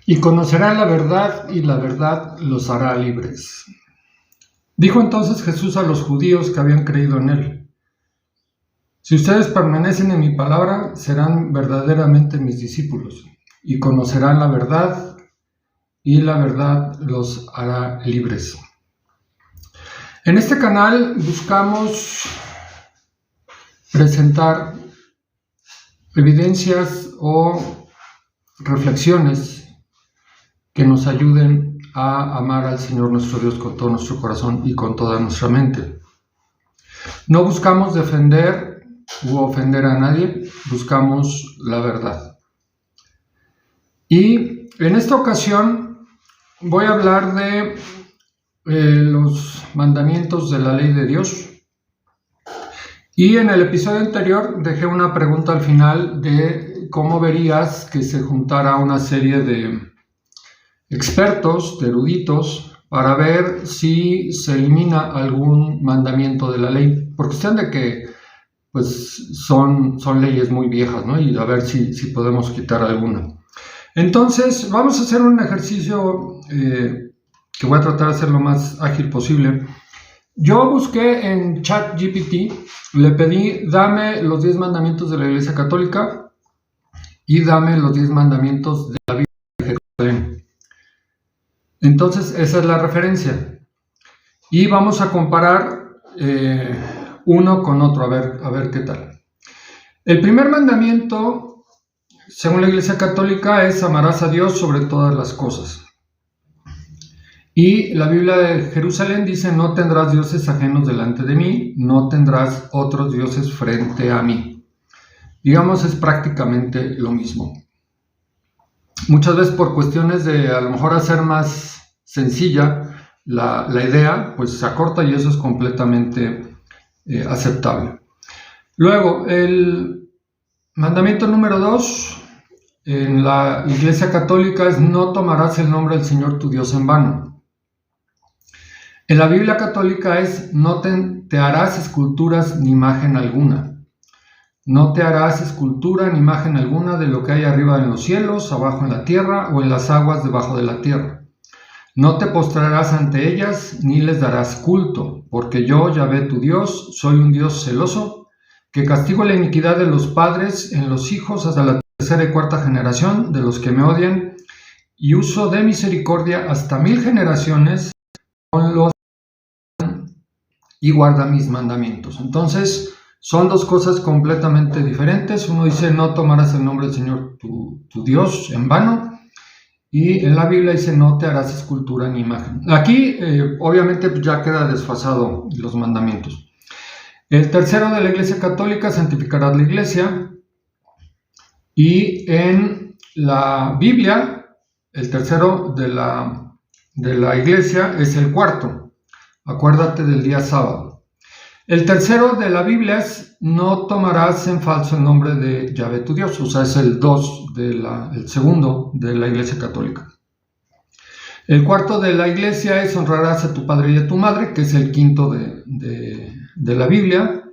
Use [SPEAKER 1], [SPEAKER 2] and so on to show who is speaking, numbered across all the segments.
[SPEAKER 1] Y conocerán la verdad, y la verdad los hará libres. Dijo entonces Jesús a los judíos que habían creído en él: si ustedes permanecen en mi palabra, serán verdaderamente mis discípulos, y conocerán la verdad, y la verdad los hará libres. En este canal buscamos presentar evidencias o reflexiones que nos ayuden a amar al Señor nuestro Dios con todo nuestro corazón y con toda nuestra mente. No buscamos defender u ofender a nadie, buscamos la verdad. Y en esta ocasión voy a hablar de los mandamientos de la ley de Dios. Y en el episodio anterior dejé una pregunta al final de cómo verías que se juntara una serie de expertos, de eruditos, para ver si se elimina algún mandamiento de la ley, por cuestión de que pues son leyes muy viejas, ¿no? Y a ver si podemos quitar alguna. Entonces vamos a hacer un ejercicio que voy a tratar de hacer lo más ágil posible. Yo busqué en ChatGPT, le pedí: dame los 10 mandamientos de la Iglesia Católica y dame los 10 mandamientos de la Biblia de Jerusalén. Entonces esa es la referencia. Y vamos a comparar uno con otro, a ver qué tal. El primer mandamiento, según la Iglesia Católica, es: amarás a Dios sobre todas las cosas. Y la Biblia de Jerusalén dice: no tendrás dioses ajenos delante de mí, no tendrás otros dioses frente a mí. Digamos, es prácticamente lo mismo. Muchas veces por cuestiones de a lo mejor hacer más sencilla la idea, pues se acorta, y eso es completamente aceptable. Luego, el mandamiento número 2 en la Iglesia Católica es: no tomarás el nombre del Señor tu Dios en vano. En la Biblia Católica es: no te harás esculturas ni imagen alguna. No te harás escultura ni imagen alguna de lo que hay arriba en los cielos, abajo en la tierra o en las aguas debajo de la tierra. No te postrarás ante ellas ni les darás culto, porque yo, Yahvé tu Dios, soy un Dios celoso, que castigo la iniquidad de los padres en los hijos hasta la tercera y cuarta generación de los que me odian, y uso de misericordia hasta 1000 generaciones con los y guarda mis mandamientos. Entonces, son dos cosas completamente diferentes. Uno dice: no tomarás el nombre del Señor tu Dios en vano, y en la Biblia dice: no te harás escultura ni imagen. Aquí, obviamente, ya queda desfasado los mandamientos. El tercero de la Iglesia Católica: santificarás la Iglesia. Y en la Biblia, el tercero de la Iglesia es el cuarto: acuérdate del día sábado. El tercero de la Biblia es: no tomarás en falso el nombre de Yahvé tu Dios. O sea, es el 2 el segundo de la Iglesia Católica. El cuarto de la Iglesia es: honrarás a tu padre y a tu madre, que es el quinto de la Biblia.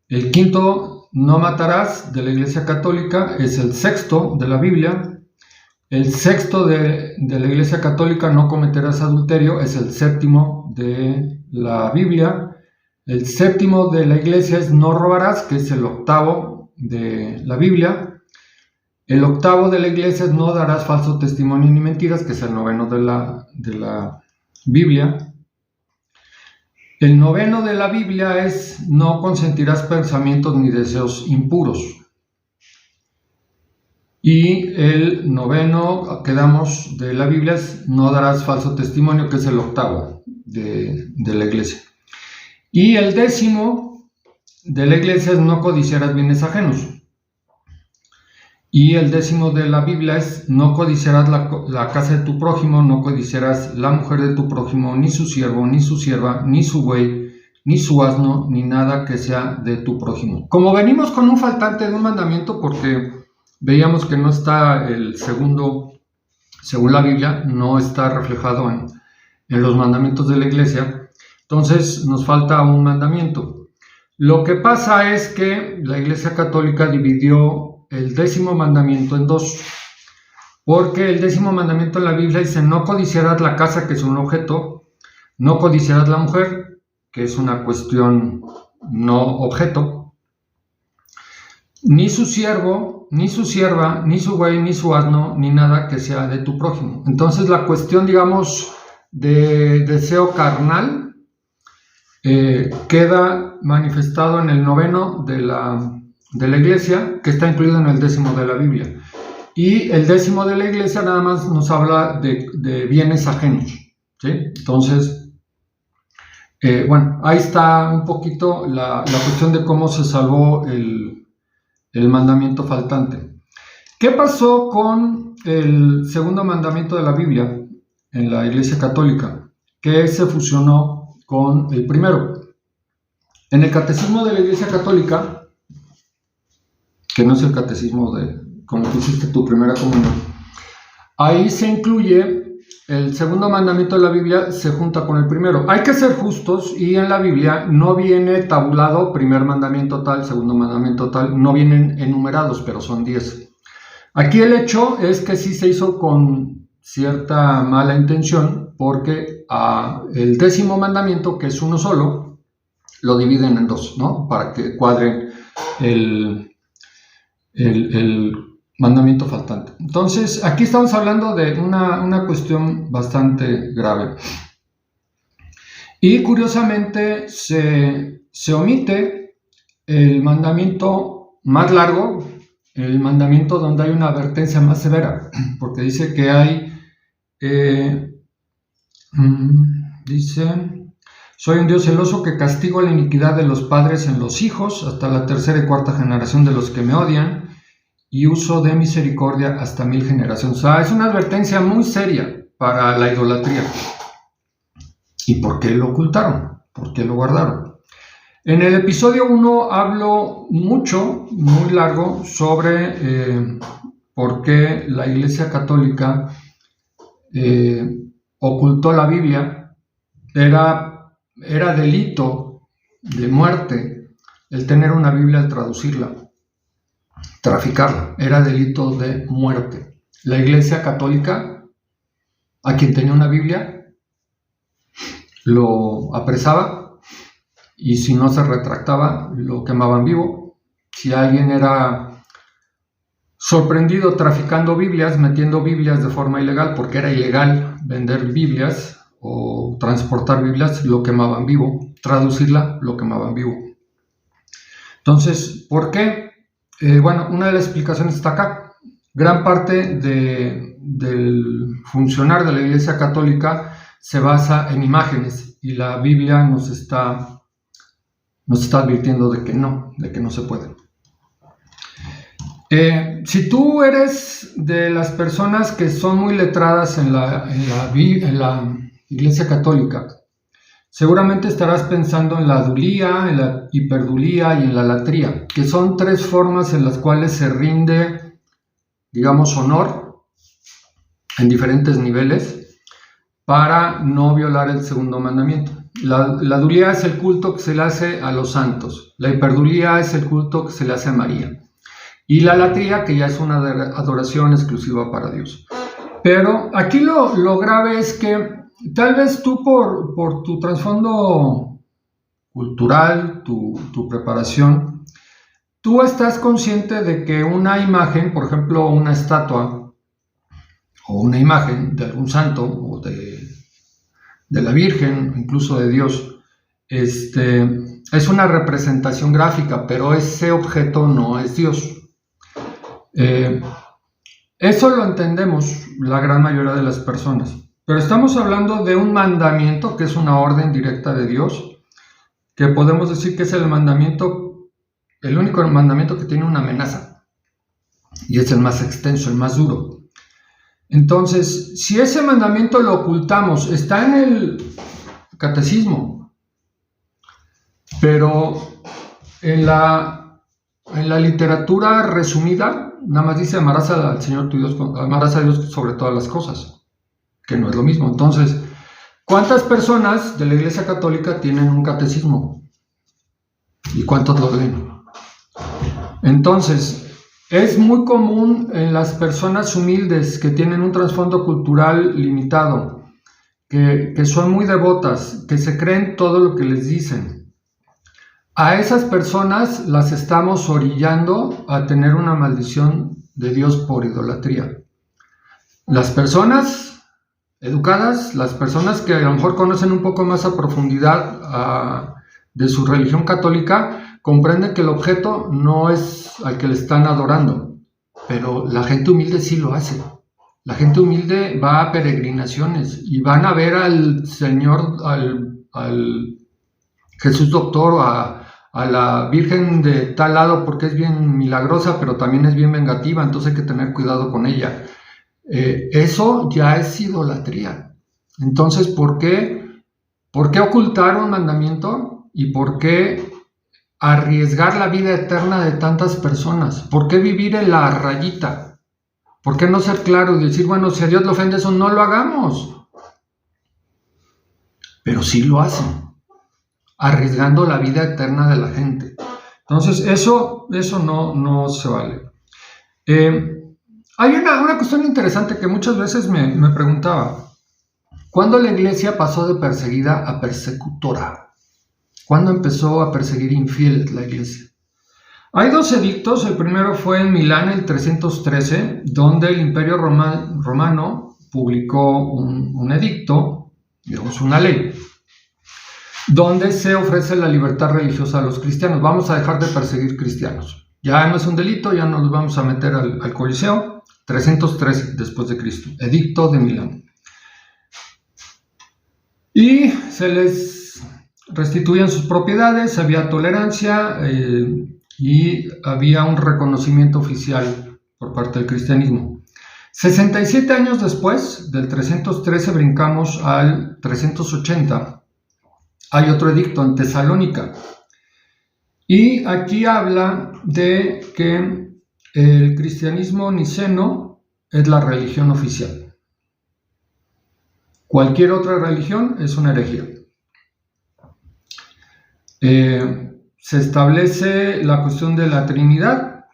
[SPEAKER 1] El quinto: no matarás, de la Iglesia Católica, es el sexto de la Biblia. El sexto de la Iglesia Católica: no cometerás adulterio, es el séptimo de la Biblia. El séptimo de la Iglesia es: no robarás, que es el octavo de la Biblia. El octavo de la Iglesia es: no darás falso testimonio ni mentiras, que es el noveno de la Biblia. El noveno de la Biblia es: no consentirás pensamientos ni deseos impuros. Y el noveno que damos de la Biblia es: no darás falso testimonio, que es el octavo de la Iglesia. Y el décimo de la Iglesia es: no codiciarás bienes ajenos. Y el décimo de la Biblia es: no codiciarás la casa de tu prójimo, no codiciarás la mujer de tu prójimo, ni su siervo, ni su sierva, ni su buey, ni su asno, ni nada que sea de tu prójimo. Como venimos con un faltante de un mandamiento, porque veíamos que no está el segundo, según la Biblia, no está reflejado en los mandamientos de la Iglesia, entonces nos falta un mandamiento. Lo que pasa es que la Iglesia Católica dividió el 10º mandamiento en dos. porque el 10º mandamiento en la Biblia dice: no codiciarás la casa, que es un objeto, no codiciarás la mujer, que es una cuestión no objeto, ni su siervo, ni su sierva, ni su buey, ni su asno, ni nada que sea de tu prójimo. Entonces la cuestión, digamos, de deseo carnal queda manifestado en el 9º de la iglesia, que está incluido en el 10º de la Biblia. Y el 10º de la iglesia nada más nos habla de bienes ajenos, ¿sí? Entonces, bueno, ahí está un poquito la cuestión de cómo se salvó el mandamiento faltante. ¿Qué pasó con el 2º mandamiento de la Biblia en la Iglesia Católica? Que se fusionó con el primero. En el Catecismo de la Iglesia Católica, que no es el catecismo con el que hiciste tu primera comunión, ahí se incluye el 2º mandamiento de la Biblia, se junta con el primero. Hay que ser justos, y en la Biblia no viene tabulado primer mandamiento tal, 2º mandamiento tal, no vienen enumerados, pero son 10. Aquí el hecho es que sí se hizo con cierta mala intención, porque el 10º mandamiento, que es uno solo, lo dividen en 2, ¿no? Para que cuadren el mandamiento faltante. Entonces, aquí estamos hablando de una cuestión bastante grave. Y curiosamente se omite el mandamiento más largo, el mandamiento donde hay una advertencia más severa, porque dice que hay, dice: soy un Dios celoso que castigo la iniquidad de los padres en los hijos hasta la 3ª y 4ª generación de los que me odian, y uso de misericordia hasta 1000 generaciones. O sea, es una advertencia muy seria para la idolatría. ¿Y por qué lo ocultaron? ¿Por qué lo guardaron? En el episodio 1 hablo mucho, muy largo, sobre por qué la Iglesia Católica ocultó la Biblia. Era delito de muerte el tener una Biblia, al traducirla, traficarla, era delito de muerte. La Iglesia Católica, a quien tenía una Biblia, lo apresaba, y si no se retractaba, lo quemaban vivo. Si alguien era sorprendido traficando Biblias, metiendo Biblias de forma ilegal, porque era ilegal vender Biblias o transportar Biblias, lo quemaban vivo. Traducirla, lo quemaban vivo. Entonces, ¿por qué? Bueno, una de las explicaciones está acá. Gran parte del funcionar de la Iglesia Católica se basa en imágenes, y la Biblia nos está advirtiendo de que no se puede. Si tú eres de las personas que son muy letradas en la Iglesia Católica, seguramente estarás pensando en la dulía, en la hiperdulía y en la latría, que son 3 formas en las cuales se rinde, digamos, honor en diferentes niveles para no violar el 2º mandamiento. La dulía es el culto que se le hace a los santos. La hiperdulía es el culto que se le hace a María. Y la latría, que ya es una adoración exclusiva para Dios. Pero aquí lo grave es que tal vez tú, por tu trasfondo cultural, tu preparación, tú estás consciente de que una imagen, por ejemplo, una estatua o una imagen de algún santo o de la Virgen, incluso de Dios, es una representación gráfica, pero ese objeto no es Dios. Eso lo entendemos la gran mayoría de las personas, pero estamos hablando de un mandamiento que es una orden directa de Dios, que podemos decir que es el único mandamiento que tiene una amenaza, y es el más extenso, el más duro. Entonces, si ese mandamiento lo ocultamos, está en el catecismo, pero en la literatura resumida, nada más dice: amarás al Señor tu Dios, amarás a Dios sobre todas las cosas, que no es lo mismo. Entonces, ¿cuántas personas de la Iglesia Católica tienen un catecismo? ¿Y cuántos lo leen? Entonces, Es muy común en las personas humildes que tienen un trasfondo cultural limitado, que son muy devotas, que se creen todo lo que les dicen. A esas personas las estamos orillando a tener una maldición de Dios por idolatría. Las personas educadas, las personas que a lo mejor conocen un poco más a profundidad de su religión católica, comprenden que el objeto no es al que le están adorando, pero la gente humilde sí lo hace. La gente humilde va a peregrinaciones y van a ver al Señor, al Jesús doctor, o a la Virgen de tal lado, porque es bien milagrosa, pero también es bien vengativa, entonces hay que tener cuidado con ella. Eso ya es idolatría. Entonces, ¿por qué ocultar un mandamiento? ¿Y por qué arriesgar la vida eterna de tantas personas? ¿Por qué vivir en la rayita? ¿Por qué no ser claro y decir, bueno, si a Dios le ofende eso, no lo hagamos? Pero sí lo hacen, arriesgando la vida eterna de la gente. Entonces, eso no se vale. Hay una cuestión interesante que muchas veces me preguntaba. ¿Cuándo la iglesia pasó de perseguida a persecutora? ¿Cuándo empezó a perseguir infieles la iglesia? Hay dos edictos. El primero fue en Milán en el 313, donde el Imperio Romano publicó un edicto, digamos una ley, donde se ofrece la libertad religiosa a los cristianos. Vamos a dejar de perseguir cristianos. Ya no es un delito, ya no los vamos a meter al Coliseo. 313 después de Cristo, edicto de Milán. Y se les restituían sus propiedades, había tolerancia y había un reconocimiento oficial por parte del cristianismo. 67 años después, del 313 brincamos al 380, hay otro edicto en Tesalónica. Y aquí habla de que el cristianismo niceno es la religión oficial. Cualquier otra religión es una herejía. Se establece la cuestión de la Trinidad,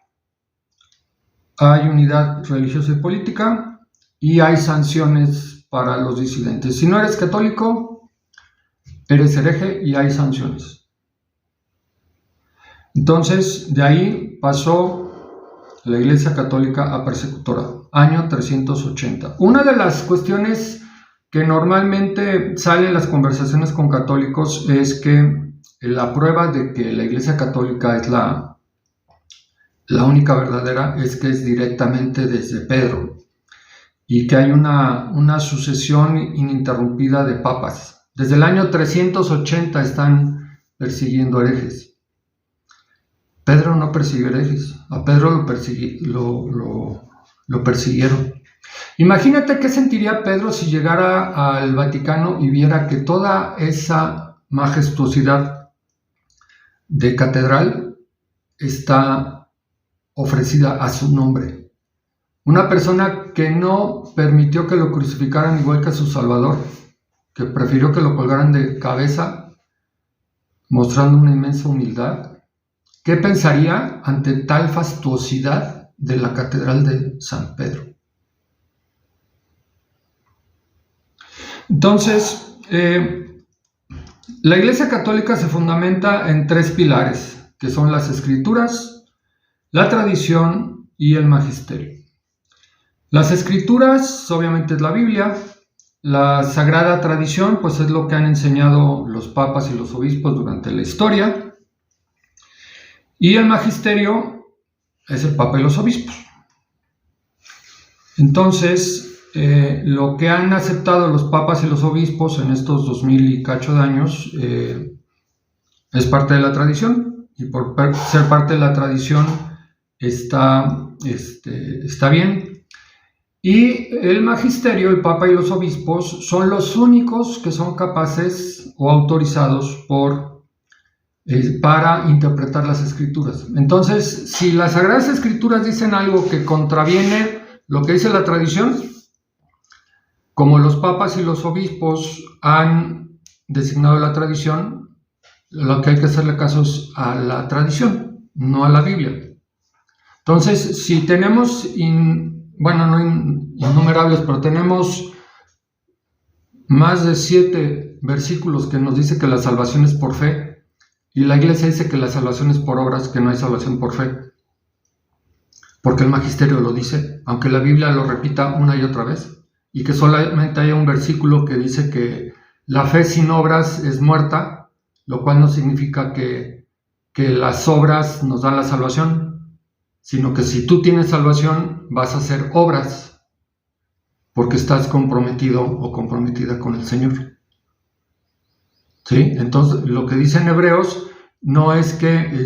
[SPEAKER 1] hay unidad religiosa y política y hay sanciones para los disidentes. Si no eres católico, eres hereje y hay sanciones. Entonces, de ahí pasó la Iglesia Católica a persecutora, año 380. Una de las cuestiones que normalmente sale en las conversaciones con católicos es que la prueba de que la Iglesia Católica es la única verdadera es que es directamente desde Pedro y que hay una sucesión ininterrumpida de papas. Desde el año 380 están persiguiendo herejes. Pedro no persiguió herejes, a Pedro lo persiguieron. Imagínate qué sentiría Pedro si llegara al Vaticano y viera que toda esa majestuosidad de catedral está ofrecida a su nombre. Una persona que no permitió que lo crucificaran igual que a su Salvador, que prefirió que lo colgaran de cabeza, mostrando una inmensa humildad. ¿Qué pensaría ante tal fastuosidad de la Catedral de San Pedro? Entonces, la Iglesia Católica se fundamenta en tres pilares, que son las Escrituras, la tradición y el magisterio. Las Escrituras, obviamente, es la Biblia. La Sagrada Tradición, pues es lo que han enseñado los papas y los obispos durante la historia. Y el magisterio es el Papa y los obispos. Entonces, lo que han aceptado los papas y los obispos en estos 2000 y cacho de años es parte de la tradición. Y por ser parte de la tradición está bien. Y el magisterio, el Papa y los obispos, son los únicos que son capaces o autorizados para interpretar las Escrituras. Entonces, si las Sagradas Escrituras dicen algo que contraviene lo que dice la tradición, como los papas y los obispos han designado la tradición, lo que hay que hacerle caso es a la tradición, no a la Biblia. Entonces, si tenemos, no innumerables, pero tenemos más de 7 versículos que nos dice que la salvación es por fe, y la iglesia dice que la salvación es por obras, que no hay salvación por fe, porque el magisterio lo dice, aunque la Biblia lo repita una y otra vez, y que solamente haya un versículo que dice que la fe sin obras es muerta, lo cual no significa que las obras nos dan la salvación, sino que si tú tienes salvación vas a hacer obras, porque estás comprometido o comprometida con el Señor. ¿Sí? Entonces, lo que dice en Hebreos no es que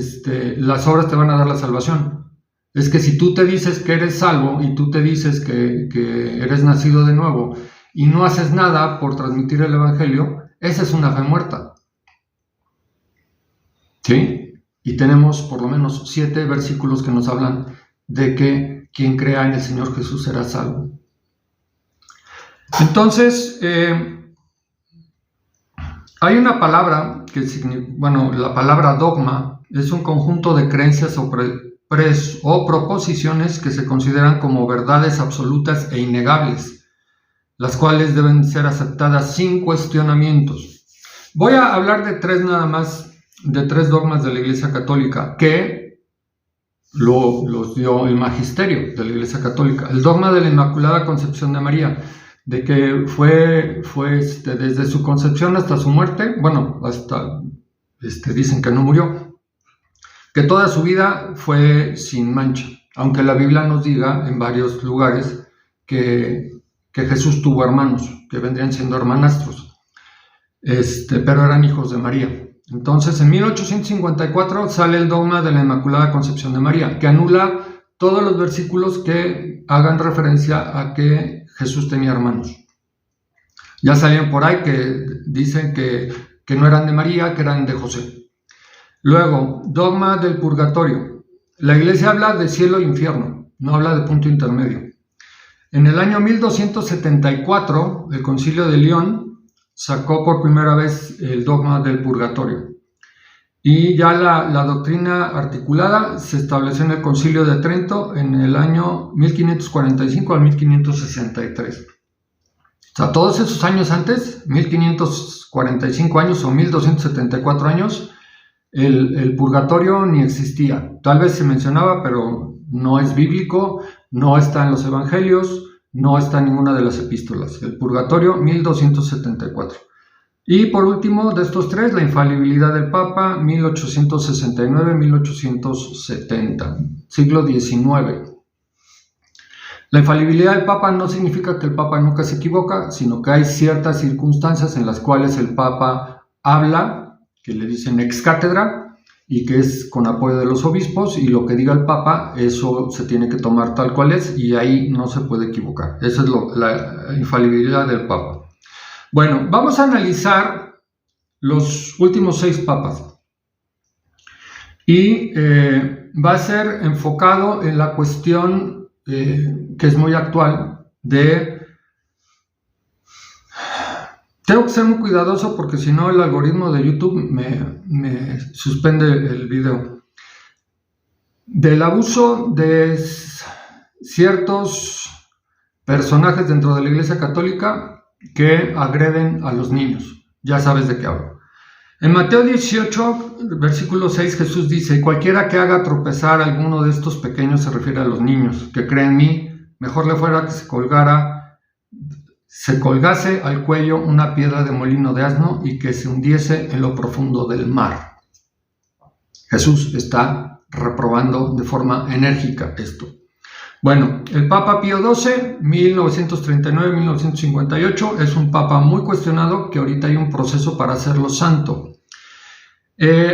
[SPEAKER 1] las obras te van a dar la salvación. Es que si tú te dices que eres salvo y tú te dices que eres nacido de nuevo y no haces nada por transmitir el Evangelio, esa es una fe muerta. ¿Sí? Y tenemos por lo menos 7 versículos que nos hablan de que quien crea en el Señor Jesús será salvo. Entonces, hay una palabra la palabra dogma es un conjunto de creencias o proposiciones que se consideran como verdades absolutas e innegables, las cuales deben ser aceptadas sin cuestionamientos. Voy a hablar de 3 nada más, de 3 dogmas de la Iglesia Católica que los dio el magisterio de la Iglesia Católica. El dogma de la Inmaculada Concepción de María, de que fue desde su concepción hasta su muerte, dicen que no murió, que toda su vida fue sin mancha, aunque la Biblia nos diga en varios lugares que Jesús tuvo hermanos, que vendrían siendo hermanastros, pero eran hijos de María. Entonces, en 1854 sale el dogma de la Inmaculada Concepción de María, que anula todos los versículos que hagan referencia a que Jesús tenía hermanos. Ya salían por ahí que dicen que no eran de María, que eran de José. Luego, dogma del purgatorio. La Iglesia habla de cielo e infierno, no habla de punto intermedio. En el año 1274, el Concilio de León sacó por primera vez el dogma del purgatorio. Y ya la doctrina articulada se estableció en el Concilio de Trento en el año 1545 al 1563. O sea, todos esos años antes, 1545 años o 1274 años, el purgatorio ni existía. Tal vez se mencionaba, pero no es bíblico, no está en los evangelios, no está en ninguna de las epístolas. El purgatorio, 1274. Y por último, de estos 3, la infalibilidad del Papa, 1869-1870, siglo XIX. La infalibilidad del Papa no significa que el Papa nunca se equivoca, sino que hay ciertas circunstancias en las cuales el Papa habla, que le dicen ex cátedra, y que es con apoyo de los obispos, y lo que diga el Papa, eso se tiene que tomar tal cual es, y ahí no se puede equivocar. Esa es la infalibilidad del Papa. Bueno, vamos a analizar los últimos 6 papas, y va a ser enfocado en la cuestión que es muy actual de... Tengo que ser muy cuidadoso porque si no el algoritmo de YouTube me suspende el video. Del abuso de ciertos personajes dentro de la Iglesia Católica que agreden a los niños. Ya sabes de qué hablo. En Mateo 18, versículo 6, Jesús dice: cualquiera que haga tropezar a alguno de estos pequeños, se refiere a los niños, que creen en mí, mejor le fuera que se colgase al cuello una piedra de molino de asno y que se hundiese en lo profundo del mar. Jesús está reprobando de forma enérgica esto. Bueno, el Papa Pío XII, 1939-1958, es un papa muy cuestionado que ahorita hay un proceso para hacerlo santo.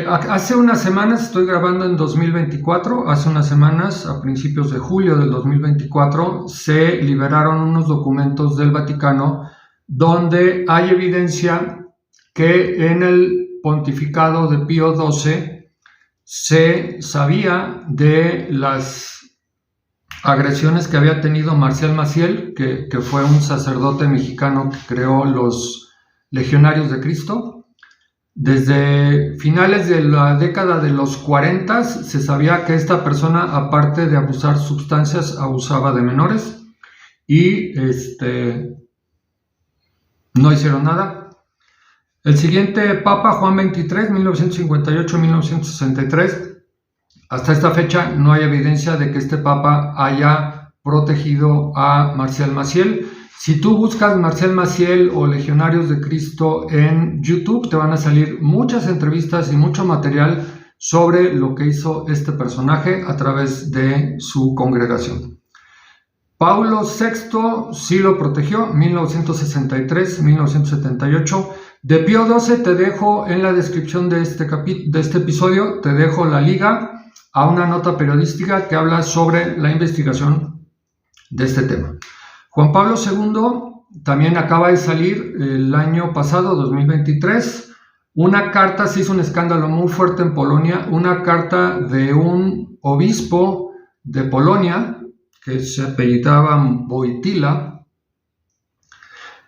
[SPEAKER 1] Hace unas semanas, estoy grabando en 2024, hace unas semanas, a principios de julio del 2024, se liberaron unos documentos del Vaticano donde hay evidencia que en el pontificado de Pío XII se sabía de las agresiones que había tenido Marcial Maciel, que fue un sacerdote mexicano que creó los Legionarios de Cristo, Desde finales de la década de los 40 se sabía que esta persona, aparte de abusar sustancias, abusaba de menores y no hicieron nada. El siguiente Papa, Juan XXIII, 1958-1963, hasta esta fecha no hay evidencia de que este Papa haya protegido a Marcial Maciel. Si tú buscas Marcial Maciel o Legionarios de Cristo en YouTube, te van a salir muchas entrevistas y mucho material sobre lo que hizo este personaje a través de su congregación. Paulo VI sí lo protegió, 1963-1978. De Pío XII te dejo en la descripción de este episodio, te dejo la liga a una nota periodística que habla sobre la investigación de este tema. Juan Pablo II también acaba de salir el año pasado, 2023, una carta, se hizo un escándalo muy fuerte en Polonia, una carta de un obispo de Polonia que se apellidaba Wojtyła.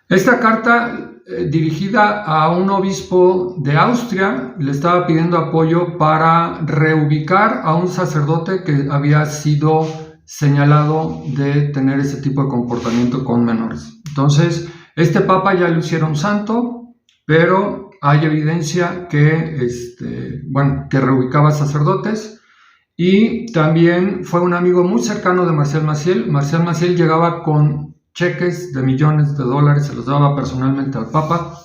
[SPEAKER 1] Esta carta dirigida a un obispo de Austria le estaba pidiendo apoyo para reubicar a un sacerdote que había sido señalado de tener ese tipo de comportamiento con menores. Entonces, este papa ya lo hicieron santo, pero hay evidencia que, que reubicaba sacerdotes, y también fue un amigo muy cercano de Marcial Maciel. Marcial Maciel llegaba con cheques de millones de dólares, se los daba personalmente al papa.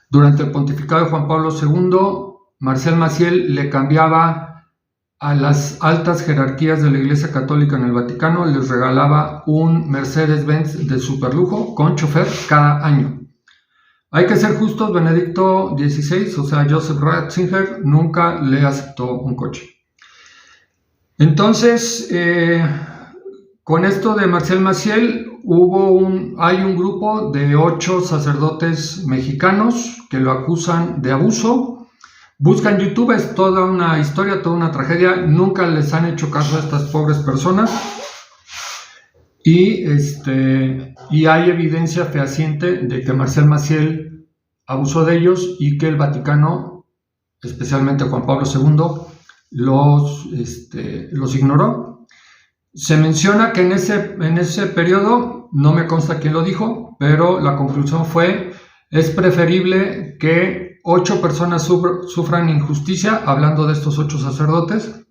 [SPEAKER 1] Durante el pontificado de Juan Pablo II, Marcial Maciel le cambiaba a las altas jerarquías de la Iglesia Católica en el Vaticano, les regalaba un Mercedes-Benz de superlujo con chofer cada año. Hay que ser justos, Benedicto XVI, o sea, Joseph Ratzinger, nunca le aceptó un coche. Entonces, con esto de Marcial Maciel, hay un grupo de 8 sacerdotes mexicanos que lo acusan de abuso. Busca en YouTube, es toda una historia, toda una tragedia. Nunca les han hecho caso a estas pobres personas. Y hay evidencia fehaciente de que Marcial Maciel abusó de ellos y que el Vaticano, especialmente Juan Pablo II, los ignoró. Se menciona que en ese periodo, no me consta quién lo dijo, pero la conclusión fue: es preferible que 8 personas sufran injusticia, hablando de estos 8 sacerdotes,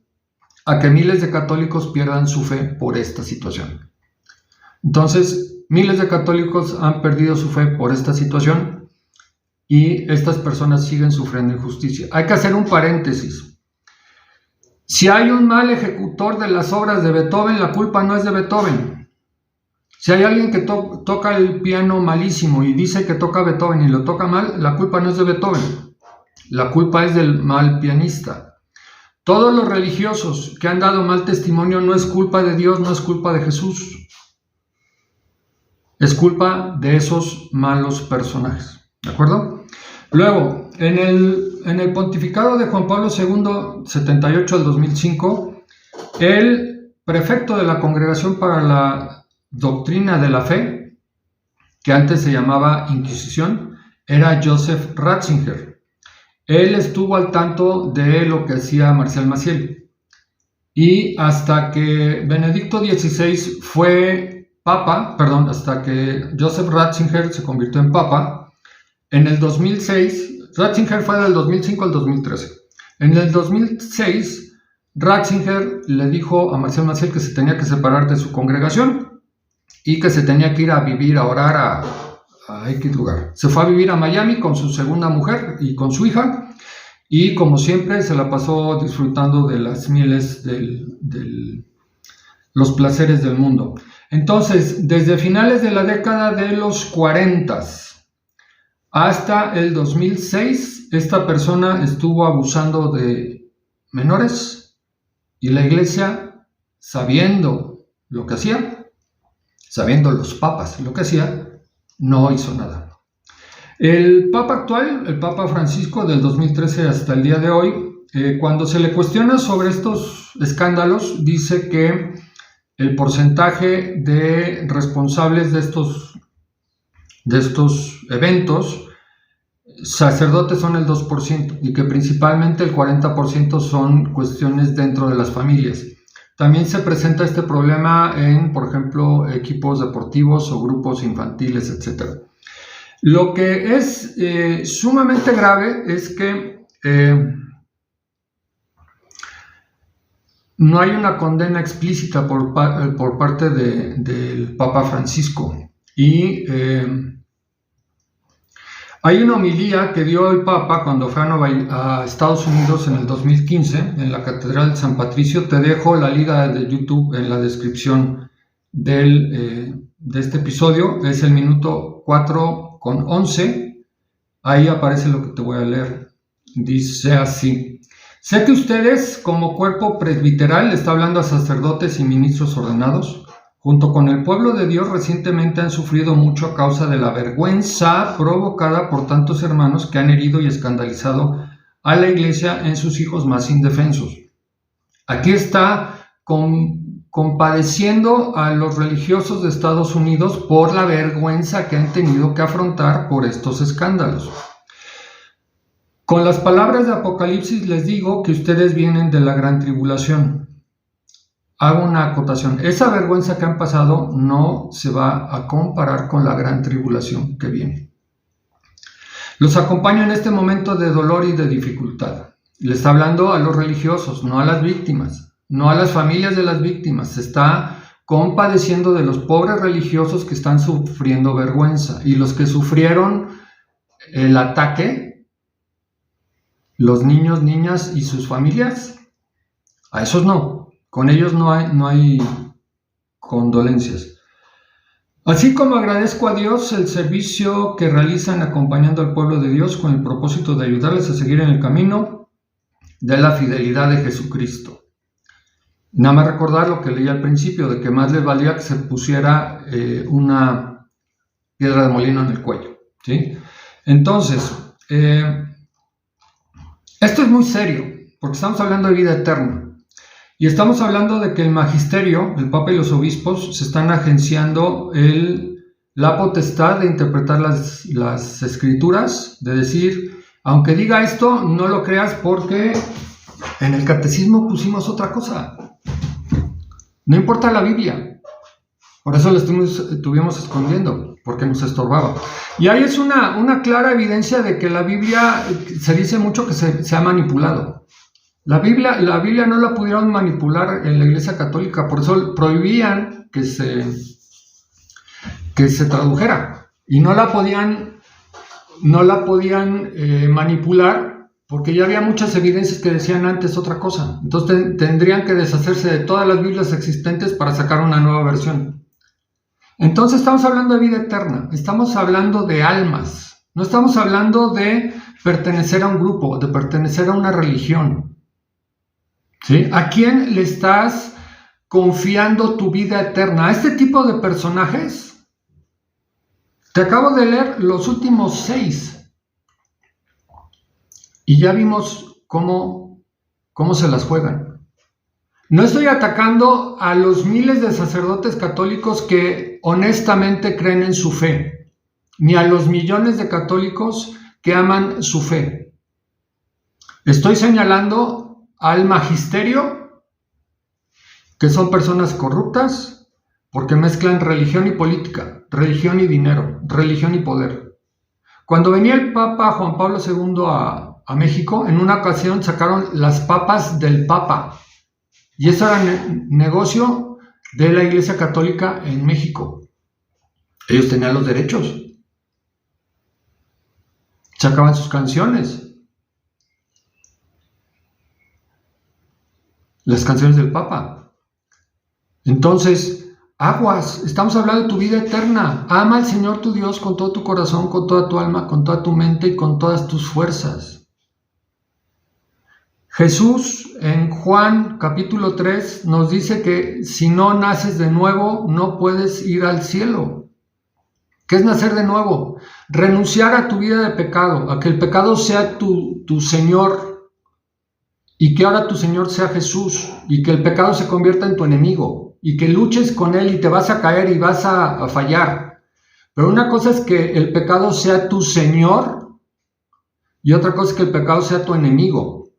[SPEAKER 1] a que miles de católicos pierdan su fe por esta situación. Entonces, miles de católicos han perdido su fe por esta situación y estas personas siguen sufriendo injusticia. Hay que hacer un paréntesis. Si hay un mal ejecutor de las obras de Beethoven, la culpa no es de Beethoven. Si hay alguien que toca el piano malísimo y dice que toca Beethoven y lo toca mal, la culpa no es de Beethoven. La culpa es del mal pianista. Todos los religiosos que han dado mal testimonio no es culpa de Dios, no es culpa de Jesús. Es culpa de esos malos personajes. ¿De acuerdo? Luego, en el pontificado de Juan Pablo II, 78 al 2005, el prefecto de la Congregación para la Doctrina de la Fe, que antes se llamaba Inquisición, era Joseph Ratzinger. Él estuvo al tanto de lo que hacía Marcial Maciel. Y hasta que Benedicto XVI fue papa, hasta que Joseph Ratzinger se convirtió en papa, en el 2006, Ratzinger fue del 2005 al 2013. En el 2006, Ratzinger le dijo a Marcial Maciel que se tenía que separar de su congregación y que se tenía que ir a vivir, a orar a X lugar. Se fue a vivir a Miami con su segunda mujer y con su hija, y como siempre se la pasó disfrutando de las mieles de los placeres del mundo. Entonces, desde finales de la década de los 40 hasta el 2006, esta persona estuvo abusando de menores y la iglesia, sabiendo lo que hacía, sabiendo los papas lo que hacía, no hizo nada. El papa actual, el Papa Francisco, del 2013 hasta el día de hoy, cuando se le cuestiona sobre estos escándalos, dice que el porcentaje de responsables de estos eventos sacerdotes son el 2% y que principalmente el 40% son cuestiones dentro de las familias. También se presenta este problema en, por ejemplo, equipos deportivos o grupos infantiles, etc. Lo que es sumamente grave es que no hay una condena explícita por parte del Papa Francisco. Y hay una homilía que dio el Papa cuando fue a Estados Unidos en el 2015 en la Catedral de San Patricio. Te dejo la liga de YouTube en la descripción de este episodio. Es el minuto 4:11. Ahí aparece lo que te voy a leer. Dice así: sé que ustedes, como cuerpo presbiteral, le está hablando a sacerdotes y ministros ordenados, junto con el pueblo de Dios, recientemente han sufrido mucho a causa de la vergüenza provocada por tantos hermanos que han herido y escandalizado a la Iglesia en sus hijos más indefensos. Aquí está compadeciendo a los religiosos de Estados Unidos por la vergüenza que han tenido que afrontar por estos escándalos. Con las palabras de Apocalipsis les digo que ustedes vienen de la gran tribulación. Hago una acotación. Esa vergüenza que han pasado no se va a comparar con la gran tribulación que viene. Los acompaño en este momento de dolor y de dificultad. Le está hablando a los religiosos, no a las víctimas, no a las familias de las víctimas. Se está compadeciendo de los pobres religiosos que están sufriendo vergüenza. Y los que sufrieron el ataque, los niños, niñas y sus familias, a esos no. Con ellos no hay condolencias. Así como agradezco a Dios el servicio que realizan acompañando al pueblo de Dios con el propósito de ayudarles a seguir en el camino de la fidelidad de Jesucristo. Nada más recordar lo que leí al principio, de que más les valía que se pusiera una piedra de molino en el cuello, ¿sí? Entonces, esto es muy serio, porque estamos hablando de vida eterna. Y estamos hablando de que el magisterio, el Papa y los obispos, se están agenciando la potestad de interpretar las escrituras, de decir, aunque diga esto, no lo creas porque en el catecismo pusimos otra cosa. No importa la Biblia. Por eso la estuvimos escondiendo, porque nos estorbaba. Y ahí es una clara evidencia de que la Biblia se dice mucho que se ha manipulado. La Biblia no la pudieron manipular en la Iglesia Católica, por eso prohibían que se tradujera y no la podían manipular porque ya había muchas evidencias que decían antes otra cosa. Entonces tendrían que deshacerse de todas las Biblias existentes para sacar una nueva versión. Entonces estamos hablando de vida eterna, estamos hablando de almas, no estamos hablando de pertenecer a un grupo, de pertenecer a una religión. ¿Sí? ¿A quién le estás confiando tu vida eterna? ¿A este tipo de personajes? Te acabo de leer los últimos 6 y ya vimos cómo se las juegan. No estoy atacando a los miles de sacerdotes católicos que honestamente creen en su fe, ni a los millones de católicos que aman su fe. Estoy señalando al magisterio, que son personas corruptas, porque mezclan religión y política, religión y dinero, religión y poder. Cuando venía el Papa Juan Pablo II a México, en una ocasión sacaron las papas del Papa, y eso era negocio de la Iglesia Católica en México. Ellos tenían los derechos, sacaban sus canciones, las canciones del Papa. Entonces, aguas, estamos hablando de tu vida eterna. Ama al Señor tu Dios con todo tu corazón, con toda tu alma, con toda tu mente y con todas tus fuerzas. Jesús en Juan capítulo 3 nos dice que si no naces de nuevo, no puedes ir al cielo. ¿Qué es nacer de nuevo? Renunciar a tu vida de pecado, a que el pecado sea tu Señor, y que ahora tu Señor sea Jesús, y que el pecado se convierta en tu enemigo, y que luches con él y te vas a caer y vas a fallar. Pero una cosa es que el pecado sea tu Señor, Y otra cosa es que el pecado sea tu enemigo.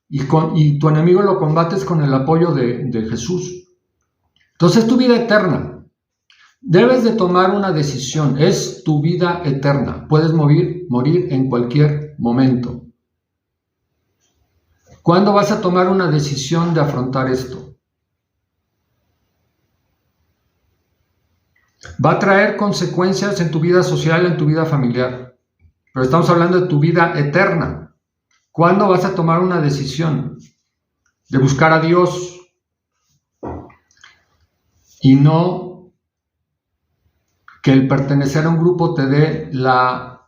[SPEAKER 1] Y tu enemigo lo combates con el apoyo de Jesús. Entonces es tu vida eterna. Debes de tomar una decisión. Es tu vida eterna. Puedes morir en cualquier momento. ¿Cuándo vas a tomar una decisión de afrontar esto? Va a traer consecuencias en tu vida social, en tu vida familiar. Pero estamos hablando de tu vida eterna. ¿Cuándo vas a tomar una decisión de buscar a Dios y no que el pertenecer a un grupo te dé la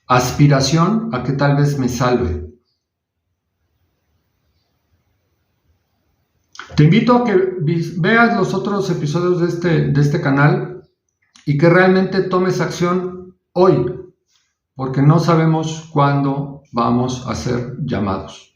[SPEAKER 1] aspiración a que tal vez me salve? Te invito a que veas los otros episodios de este canal y que realmente tomes acción hoy, porque no sabemos cuándo vamos a ser llamados.